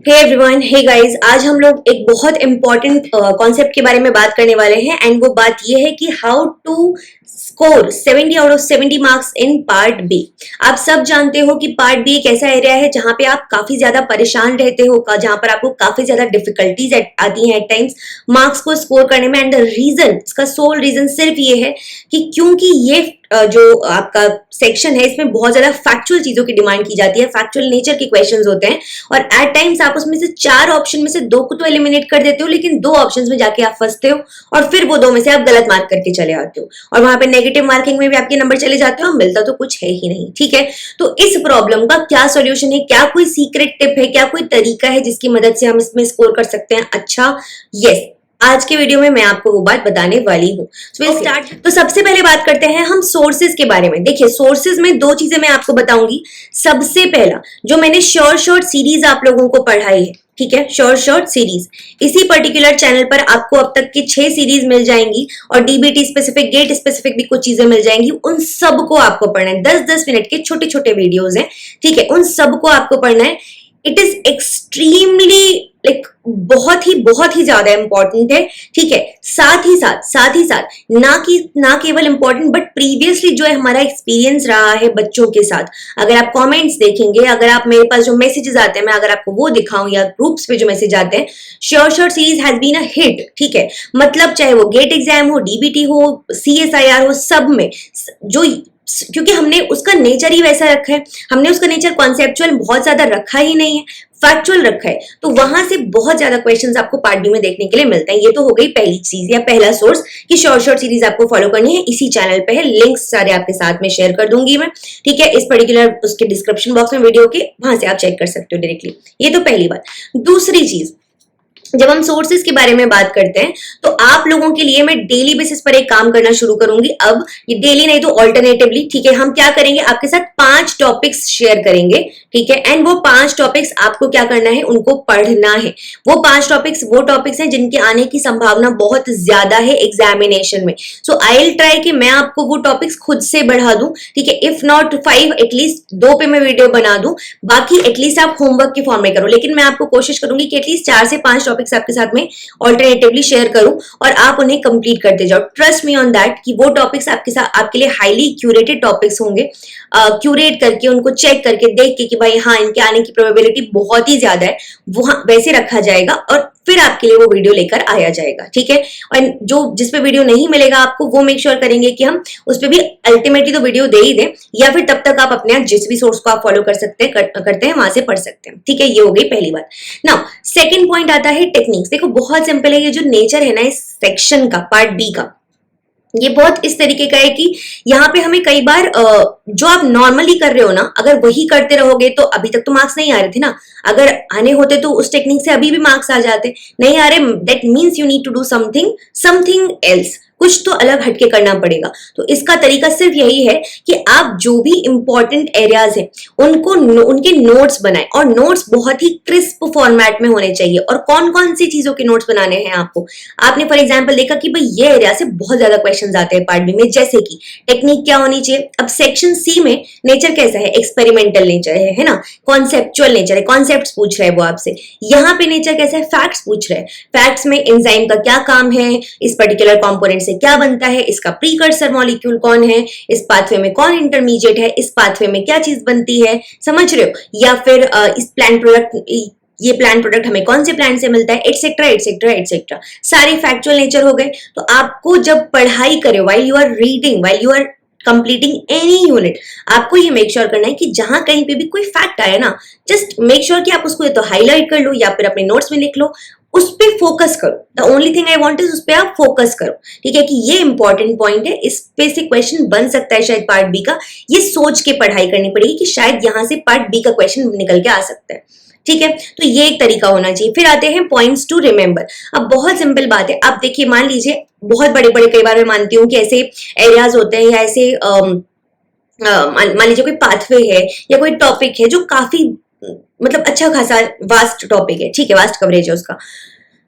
Hey everyone, hey guys, आज हम लोग एक बहुत इंपॉर्टेंट कॉन्सेप्ट के बारे में बात करने वाले हैं एंड वो बात ये है कि how to score 70 out of 70 marks in part B. आप सब जानते हो कि पार्ट बी एक ऐसा एरिया है जहां पे आप काफी ज्यादा परेशान रहते हो, जहां पर आपको काफी ज्यादा डिफिकल्टीज आती हैं एट टाइम्स मार्क्स को स्कोर करने में। एंड द रीजन, इसका सोल रीजन सिर्फ ये है कि क्योंकि ये जो आपका सेक्शन है इसमें बहुत ज्यादा फैक्चुअल चीजों की डिमांड की जाती है, फैक्चुअल नेचर के क्वेश्चंस होते हैं और एट टाइम्स आप उसमें से 4 ऑप्शन में से 2 को तो एलिमिनेट कर देते हो, लेकिन 2 ऑप्शंस में जाके आप फंसते हो और फिर वो 2 में से आप गलत मार्क करके चले आते हो और वहां पे नेगेटिव मार्किंग में भी आपके नंबर चले जाते हो, मिलता तो कुछ है ही नहीं। ठीक है, तो इस प्रॉब्लम का क्या सॉल्यूशन है? क्या कोई सीक्रेट टिप है? क्या कोई तरीका है जिसकी मदद से हम इसमें स्कोर कर सकते हैं अच्छा? यस, आज के वीडियो में मैं आपको वो बात बताने वाली हूँ। स्टार्ट। तो सबसे पहले बात करते हैं हम सोर्सेज के बारे में। देखिए, सोर्सेज में 2 चीजें मैं आपको बताऊंगी। सबसे पहला, जो मैंने शॉर्ट सीरीज आप लोगों को पढ़ाई है, ठीक है, शॉर्ट सीरीज, इसी पर्टिकुलर चैनल पर आपको अब तक की 6 सीरीज मिल जाएंगी और डीबीटी स्पेसिफिक, गेट स्पेसिफिक भी कुछ चीजें मिल जाएंगी। उन सबको आपको पढ़ना है। 10-10 मिनट के छोटे छोटे वीडियोज हैं, ठीक है, उन सबको आपको पढ़ना है। इट इज एक्सट्रीमली बहुत ही ज्यादा इंपॉर्टेंट है। ठीक है, साथ ही साथ ना केवल इंपॉर्टेंट बट प्रीवियसली जो है हमारा एक्सपीरियंस रहा है बच्चों के साथ, अगर आप कमेंट्स देखेंगे, अगर आप मेरे पास जो मैसेजेस आते हैं मैं अगर आपको वो दिखाऊं या ग्रुप्स पे जो मैसेज आते हैं, short series has been a hit. ठीक है, मतलब चाहे वो गेट एग्जाम हो, डीबीटी हो, सीएसआईआर हो, सब में जो, क्योंकि हमने उसका नेचर ही वैसा रखा है, हमने उसका नेचर कॉन्सेप्चुअल बहुत ज्यादा रखा ही नहीं है, फैक्चुअल रखा है, तो वहां से बहुत ज्यादा क्वेश्चंस आपको पार्ट बी में देखने के लिए मिलते हैं। ये तो हो गई पहली चीज या पहला सोर्स कि शॉर्ट सीरीज आपको फॉलो करनी है। इसी चैनल पे है, लिंक्स सारे आपके साथ में शेयर कर दूंगी मैं, ठीक है, इस पर्टिकुलर उसके डिस्क्रिप्शन बॉक्स में वीडियो के, वहां से आप चेक कर सकते हो डायरेक्टली। ये तो पहली बात। दूसरी चीज, जब हम सोर्सेज के बारे में बात करते हैं तो आप लोगों के लिए मैं डेली बेसिस पर एक काम करना शुरू करूंगी। अब ये डेली नहीं तो ऑल्टरनेटिवली, ठीक है, हम क्या करेंगे, आपके साथ 5 टॉपिक्स शेयर करेंगे, ठीक है, एंड वो 5 टॉपिक्स आपको क्या करना है, उनको पढ़ना है। वो 5 टॉपिक्स वो टॉपिक्स हैं जिनके आने की संभावना बहुत ज्यादा है एग्जामिनेशन में। सो आई विल ट्राई कि मैं आपको वो टॉपिक्स खुद से बढ़ा दूं, ठीक है, इफ नॉट 5 एटलीस्ट 2 पे मैं वीडियो बना दूं, बाकी एटलीस्ट आप होमवर्क के फॉर्म में करो, लेकिन मैं आपको कोशिश करूंगी कि एटलीस्ट 4 से 5 टॉपिक्स आपके साथ में ऑल्टरनेटिवली शेयर करूं और आप उन्हें कंप्लीट करते जाओ। ट्रस्ट मी ऑन दैट कि वो टॉपिक्स आपके साथ, आपके लिए हाईली क्यूरेटेड टॉपिक्स होंगे। क्यूरेट करके, उनको चेक करके, देख के कि भाई हाँ, इनके आने की प्रोबेबिलिटी बहुत ही ज्यादा है, वो वैसे रखा जाएगा और फिर आपके लिए वो वीडियो लेकर आया जाएगा। ठीक है, और जो जिस पे वीडियो नहीं मिलेगा आपको, वो मेक श्योर करेंगे कि हम उस पे भी अल्टीमेटली तो वीडियो दे ही दें, या फिर तब तक आप अपने जिस भी सोर्स को आप फॉलो कर सकते हैं, करते हैं, वहां से पढ़ सकते हैं। ठीक है, ये हो गई पहली बात। नाउ सेकंड पॉइंट आता है टेक्निक्स। देखो, बहुत सिंपल है, ये जो नेचर है ना इस सेक्शन का, पार्ट बी का, ये बहुत इस तरीके का है कि यहाँ पे हमें कई बार जो आप नॉर्मली कर रहे हो ना, अगर वही करते रहोगे तो अभी तक तो मार्क्स नहीं आ रहे थे ना, अगर आने होते तो उस टेक्निक से अभी भी मार्क्स आ जाते। नहीं आ रहे, that means you need to do something else, कुछ तो अलग हटके करना पड़ेगा। तो इसका तरीका सिर्फ यही है कि आप जो भी इंपॉर्टेंट एरियाज हैं उनके नोट्स बनाएं, और नोट्स बहुत ही क्रिस्प फॉर्मेट में होने चाहिए। और कौन कौन सी चीजों के नोट्स बनाने हैं आपको, आपने फॉर एग्जांपल देखा कि भाई ये एरिया से बहुत ज्यादा क्वेश्चंस आते हैं पार्ट बी में, जैसे कि टेक्निक क्या होनी चाहिए। अब सेक्शन सी में नेचर कैसा है, एक्सपेरिमेंटल नेचर है ना, कॉन्सेप्चुअल नेचर है, कॉन्सेप्ट्स पूछ रहे हैं वो आपसे। यहाँ पे नेचर कैसा है, फैक्ट्स पूछ रहे हैं, फैक्ट्स में एंजाइम का क्या काम है, इस पर्टिकुलर कॉम्पोनेंट क्या बनता है, इसका प्रीकर्सर मॉलिक्यूल कौन है, इस पाथवे में कौन इंटरमीडिएट है, इस पाथवे में क्या चीज बनती है, समझ रहे हो, या फिर इस प्लांट प्रोडक्ट, ये प्लांट प्रोडक्ट हमें कौन से प्लांट से मिलता है, एटसेट्रा एटसेट्रा एटसेट्रा। सारे फैक्चुअल नेचर हो गए। तो आपको जब पढ़ाई करे, while you are reading, while you are completing any unit, आपको ये मेक श्योर करना है कि जहां कहीं पे भी कोई फैक्ट आए ना, जस्ट मेक श्योर कि आप उसको तो हाईलाइट कर लो या फिर अपने नोट्स में लिख लो, उस पे फोकस करो। The only thing I want is उस पे आप फोकस करो। ठीक है, कि ये इंपॉर्टेंट पॉइंट है, इस पे से क्वेश्चन बन सकता है शायद पार्ट बी का। ये सोच के पढ़ाई करनी पड़ेगी कि शायद यहां से पार्ट बी का क्वेश्चन निकल के आ सकता है। ठीक है, तो ये एक तरीका होना चाहिए। फिर आते हैं पॉइंट्स टू रिमेंबर। अब बहुत सिंपल बात है, आप देखिए, मान लीजिए बहुत बड़े बड़े, कई बार मैं मानती हूँ कि ऐसे एरियाज होते हैं या ऐसे मान लीजिए कोई पाथवे है या कोई टॉपिक है जो काफी मतलब अच्छा खासा वास्ट टॉपिक है, ठीक है, वास्ट कवरेज है उसका।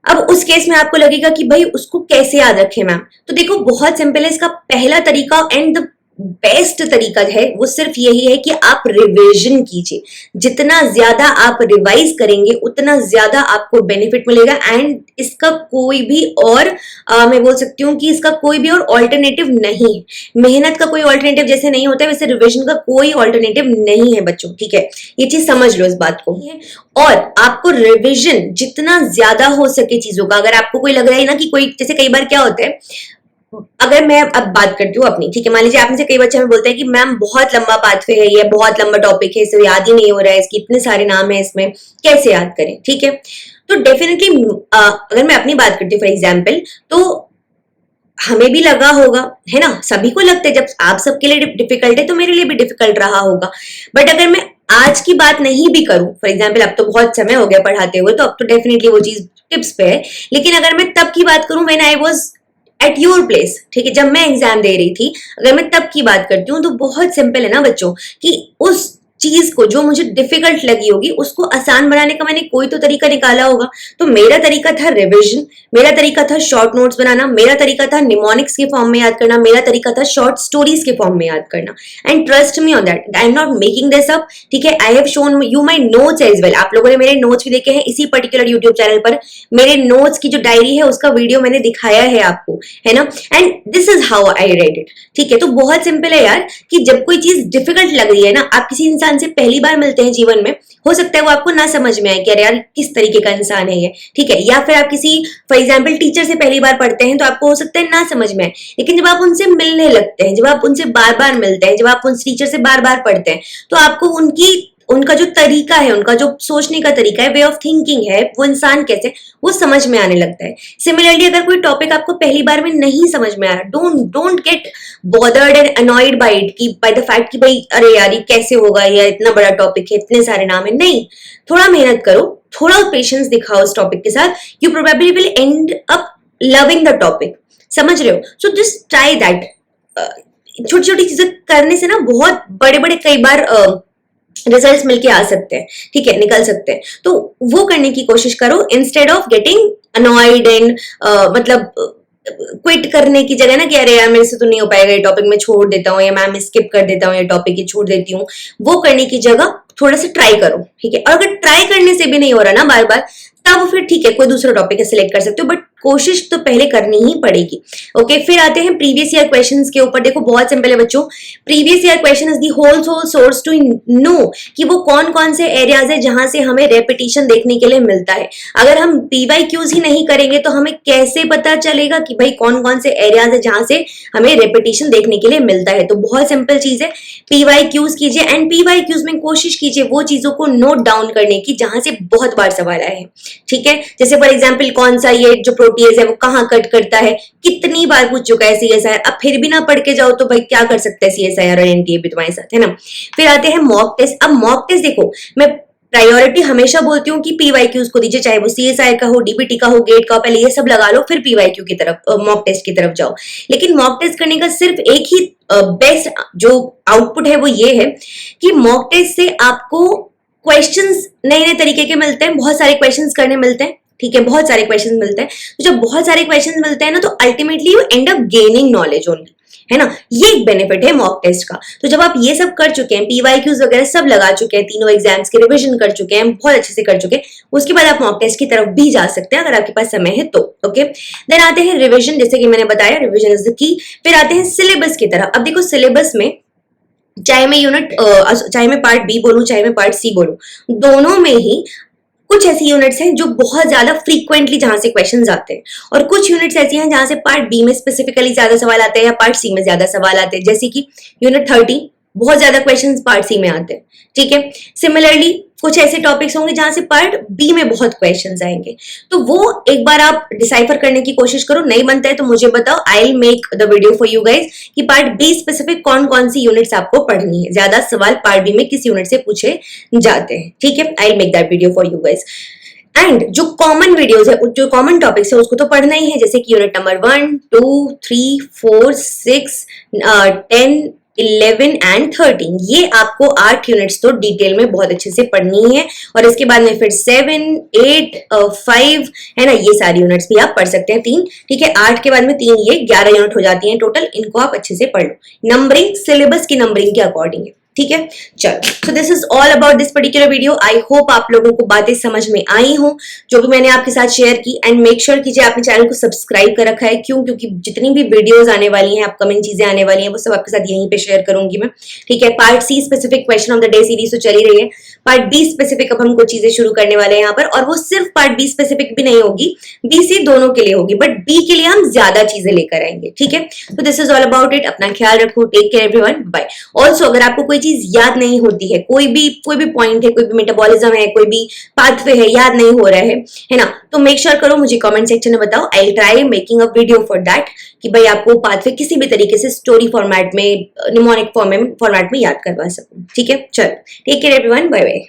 अब उस केस में आपको लगेगा कि भाई उसको कैसे याद रखें मैम, तो देखो बहुत सिंपल है इसका पहला तरीका एंड द बेस्ट तरीका है वो सिर्फ यही है कि आप रिवीजन कीजिए। जितना ज्यादा आप रिवाइज करेंगे उतना ज्यादा आपको बेनिफिट मिलेगा। एंड इसका कोई भी और मैं बोल सकती हूँ कि इसका कोई भी और ऑल्टरनेटिव नहीं है। मेहनत का कोई ऑल्टरनेटिव जैसे नहीं होता है वैसे रिवीजन का कोई ऑल्टरनेटिव नहीं है बच्चों, ठीक है, ये चीज समझ लो इस बात को। और आपको रिवीजन जितना ज्यादा हो सके चीजों का, अगर आपको कोई लग रहा है ना कि कोई, जैसे कई बार क्या होता है, अगर मैं अब बात करती हूँ अपनी, ठीक है, मान लीजिए आप में से कई बच्चे हमें बोलते हैं कि मैम बहुत लंबा पाथवे है, ये बहुत लंबा टॉपिक है, इसे याद ही नहीं हो रहा है, इसके इतने सारे नाम है, इसमें कैसे याद करें, ठीक है। तो डेफिनेटली अगर मैं अपनी बात करती हूँ फॉर एग्जाम्पल, तो हमें भी लगा होगा, है ना, सभी को लगता है, जब आप सबके लिए डिफिकल्ट है तो मेरे लिए भी डिफिकल्ट रहा होगा। बट अगर मैं आज की बात नहीं भी करूं, फॉर एग्जाम्पल अब तो बहुत समय हो गया पढ़ाते हुए, तो अब तो डेफिनेटली वो चीज टिप्स पे है, लेकिन अगर मैं तब की बात करूं when I was at your place, ठीक है, जब मैं एग्जाम दे रही थी, अगर मैं तब की बात करती हूँ तो बहुत सिंपल है ना बच्चों, कि उस चीज को जो मुझे डिफिकल्ट लगी होगी उसको आसान बनाने का मैंने कोई तो तरीका निकाला होगा। तो मेरा तरीका था रिवीजन, मेरा तरीका था शॉर्ट नोट्स बनाना, मेरा तरीका था निमोनिक्स के फॉर्म में याद करना, मेरा तरीका था शॉर्ट स्टोरीज के फॉर्म में याद करना। And trust me on that, I am not making this up, ठीक है, I have shown you my notes as well. आप लोगों ने मेरे नोट्स भी देखे हैं इसी पर्टिकुलर यूट्यूब चैनल पर, मेरे नोट्स की जो डायरी है उसका वीडियो मैंने दिखाया है आपको, है ना। And this is how I read it, ठीक है। तो बहुत सिंपल है यार, कि जब कोई चीज डिफिकल्ट लग रही है ना, आप किसी इंसान से पहली बार मिलते हैं जीवन में, हो सकता है वो आपको ना समझ में आए कि अरे यार किस तरीके का इंसान है ये, ठीक है, या फिर आप किसी फॉर एग्जाम्पल टीचर से पहली बार पढ़ते हैं तो आपको हो सकता है ना समझ में आए, लेकिन जब आप उनसे मिलने लगते हैं, जब आप उनसे बार बार मिलते हैं, जब आप उन टीचर से बार बार पढ़ते हैं, तो आपको उनका जो तरीका है, उनका जो सोचने का तरीका है, वे ऑफ थिंकिंग है, वो इंसान कैसे, वो समझ में आने लगता है। सिमिलरली अगर कोई टॉपिक आपको पहली बार में नहीं समझ में आ रहा, don't get bothered and annoyed by it, कि बाय द फैक्ट कि भाई अरे यार ये कैसे होगा, या इतना बड़ा टॉपिक है, इतने सारे नाम है, नहीं, थोड़ा मेहनत करो, थोड़ा पेशेंस दिखाओ उस टॉपिक के साथ, you probably will and up loving the topic, समझ रहे हो। So just try that. छोटी छोटी चीजें करने से ना बहुत बड़े बड़े कई बार रिजल्ट्स मिलके आ सकते हैं, ठीक है, निकल सकते हैं। तो वो करने की कोशिश करो instead of getting annoyed and मतलब क्विट करने की जगह ना कि अरे यार मेरे से तो नहीं हो पाएगा ये टॉपिक, मैं छोड़ देता हूँ, या मैम स्किप कर देता हूँ, ये टॉपिक ही छोड़ देती हूँ, वो करने की जगह थोड़ा सा ट्राई करो, ठीक है। और अगर ट्राई करने से भी नहीं हो रहा ना बार बार, तब फिर ठीक है, कोई दूसरा टॉपिक सिलेक्ट कर सकते हो, बट कोशिश तो पहले करनी ही पड़ेगी। ओके, फिर आते हैं प्रीवियस ईयर क्वेश्चंस के ऊपर। देखो बहुत सिंपल है बच्चों, previous year question is the whole source to know कि वो कौन कौन से एरियाज है जहां से हमें रेपिटेशन देखने के लिए मिलता है। अगर हम पीवाईक्यूज ही नहीं करेंगे तो हमें कैसे पता चलेगा कि भाई कौन कौन से एरियाज है जहां से हमें रेपिटेशन देखने के लिए मिलता है। तो बहुत सिंपल चीज है, पीवाईक्यूज कीजिए, एंड पीवाईक्यूज में कोशिश कीजिए वो चीजों को नोट डाउन करने की जहां से बहुत बार सवाल आए हैं, ठीक है। जैसे फॉर एग्जाम्पल कौन सा ये जो प्रोटीएज है वो कहाँ कट करता है, कितनी बार पूछ चुका है सीएसआईआर, अब फिर भी ना पढ़ के जाओ तो भाई क्या कर सकते हैं सीएसआईआर और एनटीए भी तुम्हारे साथ, है ना। फिर आते हैं मॉक टेस्ट। अब मॉक टेस्ट देखो, मैं प्रायोरिटी हमेशा बोलती हूँ कि पीवाईक्यूज को दीजिए, चाहे वो सीएसआईआर का हो, डीबीटी का हो, गेट का हो, पहले ये सब लगा लो, फिर पीवाईक्यू की तरफ, मॉक टेस्ट की तरफ जाओ। लेकिन मॉक टेस्ट करने का सिर्फ एक ही बेस्ट जो आउटपुट है वो ये है कि मॉक टेस्ट से आपको क्वेश्चंस नए नए तरीके के मिलते हैं, बहुत सारे क्वेश्चंस करने मिलते हैं, ठीक है, बहुत सारे क्वेश्चंस मिलते हैं। तो जब बहुत सारे क्वेश्चंस मिलते हैं ना, तो ultimately you and up gaining knowledge only, है ना। ये एक बेनिफिट है मॉक टेस्ट का। तो जब आप ये सब कर चुके हैं, पीवाईक्यूज वगैरह सब लगा चुके हैं, तीनों एग्जाम्स के रिविजन कर चुके हैं, बहुत अच्छे से कर चुके हैं, उसके बाद आप मॉक टेस्ट की तरफ भी जा सकते हैं अगर आपके पास समय है तो। ओके, देन आते हैं रिविजन, जैसे कि मैंने बताया रिविजन इज द की। फिर आते हैं सिलेबस की तरफ। अब देखो सिलेबस में चाहे मैं पार्ट बी बोलूं, चाहे मैं पार्ट सी बोलूं, दोनों में ही कुछ ऐसी यूनिट्स हैं जो बहुत ज्यादा फ्रीक्वेंटली जहां से क्वेश्चंस आते हैं, और कुछ यूनिट्स ऐसी हैं जहां से पार्ट बी में स्पेसिफिकली ज्यादा सवाल आते हैं या पार्ट सी में ज्यादा सवाल आते हैं। जैसे कि यूनिट 30 बहुत ज्यादा क्वेश्चंस पार्ट सी में आते हैं, ठीक है। सिमिलरली कुछ ऐसे टॉपिक्स होंगे जहां से पार्ट बी में बहुत क्वेश्चंस आएंगे। तो वो एक बार आप डिसाइफर करने की कोशिश करो, नहीं बनता है तो मुझे बताओ, I will make the video for you guys कि पार्ट बी स्पेसिफिक कौन कौन सी यूनिट्स आपको पढ़नी है, ज्यादा सवाल पार्ट बी में किस यूनिट से पूछे जाते हैं, ठीक है। I will make that video for you guys. And जो कॉमन वीडियोस है, जो कॉमन टॉपिक्स है उसको तो पढ़ना ही है, जैसे कि यूनिट नंबर 1, 2, 3, 4, 6, 10, 11 एंड 13, ये आपको 8 यूनिट्स तो डिटेल में बहुत अच्छे से पढ़नी है। और इसके बाद में फिर 7, 8, 5 है ना, ये सारी यूनिट्स भी आप पढ़ सकते हैं, 3, ठीक है। 8 के बाद में 3, ये 11 यूनिट हो जाती हैं टोटल। इनको आप अच्छे से पढ़ लो, नंबरिंग सिलेबस की नंबरिंग के अकॉर्डिंग है, ठीक है। चलो, so this is all about this particular video. I hope आप लोगों को बातें समझ में आई हो जो भी मैंने आपके साथ शेयर की। एंड मेक श्योर कीजिए आपने चैनल को सब्सक्राइब कर रखा है, क्यों? क्योंकि जितनी भी वीडियोस आने वाली हैं, अपकमिंग चीजें आने वाली हैं, वो सब आपके साथ यहीं पे शेयर करूंगी मैं, ठीक है। Part C specific question of the day series तो चली रही है, पार्ट बी स्पेसिफिक अब हम कुछ चीजें शुरू करने वाले हैं यहाँ पर। और वो सिर्फ पार्ट बी स्पेसिफिक भी नहीं होगी, बी सी दोनों के लिए होगी, बट बी के लिए हम ज्यादा चीजें लेकर आएंगे, ठीक है। तो this is all about it. अपना ख्याल रखो, take care everyone, bye. Also अगर आपको कोई चीज याद नहीं होती है, कोई भी पॉइंट है, कोई भी मेटाबॉलिज्म है, कोई भी पाथवे है, याद नहीं हो रहा है ना, तो मेक श्योर करो मुझे कमेंट सेक्शन में बताओ। I try making a video for that कि भाई आपको पाथवे किसी भी तरीके से स्टोरी फॉर्मेट में, निमोनिक फॉर्मेट में याद करवा सकूं, ठीक है। चलो, take care everyone, bye bye.